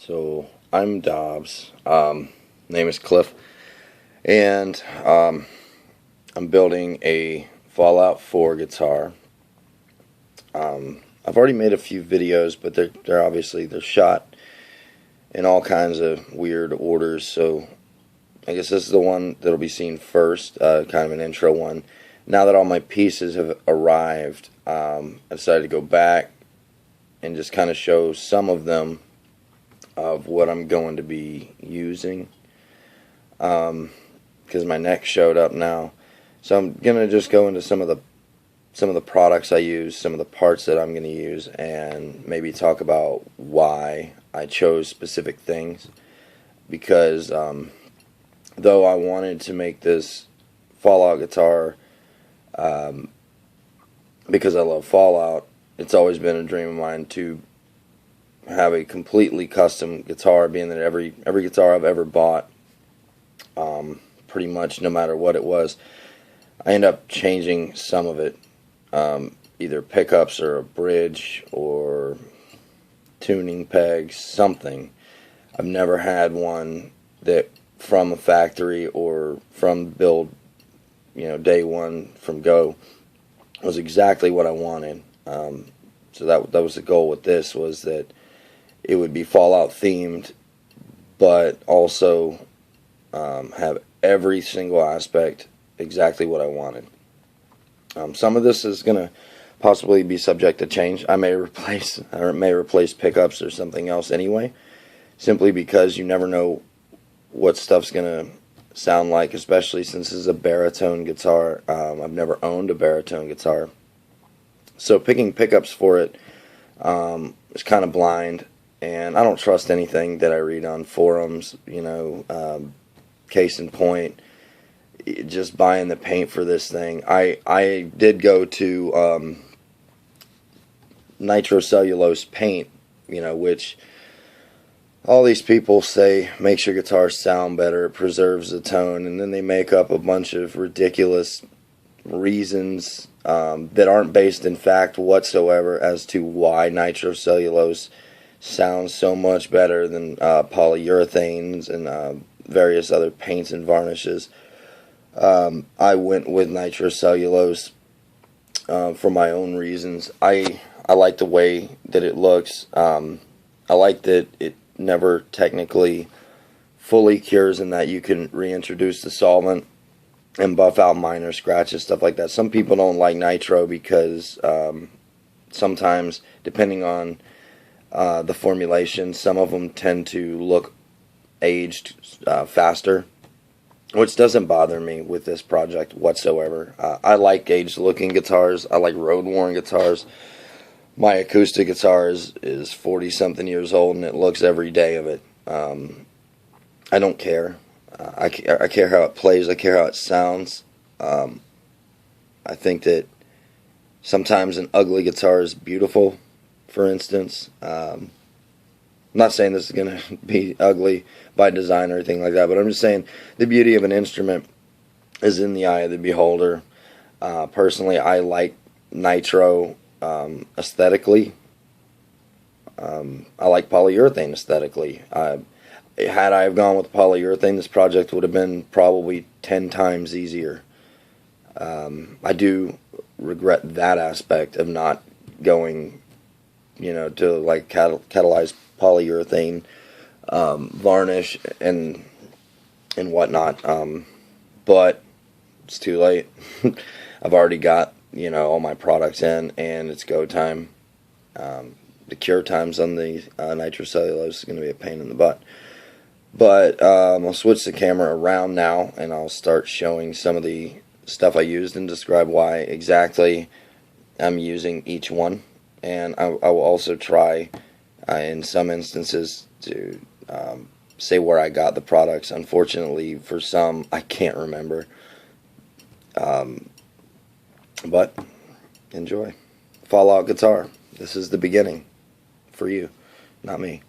So I'm Dobbs. Name is Cliff, and I'm building a Fallout 4 guitar. I've already made a few videos, but they're obviously shot in all kinds of weird orders. So I guess this is the one that'll be seen first, kind of an intro one. Now that all my pieces have arrived, I decided to go back and just kind of show some of them of what I'm going to be using, because my neck showed up now. So I'm gonna just go into some of the products I use, some of the parts that I'm gonna use, and maybe talk about why I chose specific things. Because though I wanted to make this Fallout guitar because I love Fallout, it's always been a dream of mine to have a completely custom guitar, being that every guitar I've ever bought, pretty much no matter what it was, I end up changing some of it, either pickups or a bridge or tuning pegs, something. I've never had one that from a factory or from build, day one from go, was exactly what I wanted. So that was the goal with this, was that it would be Fallout themed, but also have every single aspect exactly what I wanted. Some of this is going to possibly be subject to change. I may replace pickups or something else anyway, simply because you never know what stuff's going to sound like, especially since this is a baritone guitar. I've never owned a baritone guitar, so picking pickups for it is kind of blind. And I don't trust anything that I read on forums, case in point, just buying the paint for this thing. I did go to Nitrocellulose paint, which all these people say makes your guitar sound better, it preserves the tone, and then they make up a bunch of ridiculous reasons that aren't based in fact whatsoever as to why nitrocellulose sounds so much better than polyurethanes and various other paints and varnishes. I went with nitrocellulose for my own reasons. I like the way that it looks. I like that it never technically fully cures, and that you can reintroduce the solvent and buff out minor scratches, stuff like that. Some people don't like nitro because sometimes, depending on the formulation, some of them tend to look aged faster, which doesn't bother me with this project whatsoever. I like aged looking guitars. I like road worn guitars. My acoustic guitar is 40 something years old, and it looks every day of it. I don't care. I care how it plays. I care how it sounds. I think that sometimes an ugly guitar is beautiful. For instance, I'm not saying this is going to be ugly by design or anything like that, but I'm just saying the beauty of an instrument is in the eye of the beholder. Personally, I like nitro aesthetically. I like polyurethane aesthetically. Had I have gone with polyurethane, this project would have been probably 10 times easier. I do regret that aspect of not going to like catalyzed polyurethane varnish and whatnot, but it's too late. I've already got all my products in, and it's go time. The cure times on the nitrocellulose is going to be a pain in the butt, but I'll switch the camera around now, and I'll start showing some of the stuff I used and describe why exactly I'm using each one. And I will also try, in some instances, to say where I got the products. Unfortunately, for some, I can't remember. But enjoy. Fallout guitar. This is the beginning for you, not me.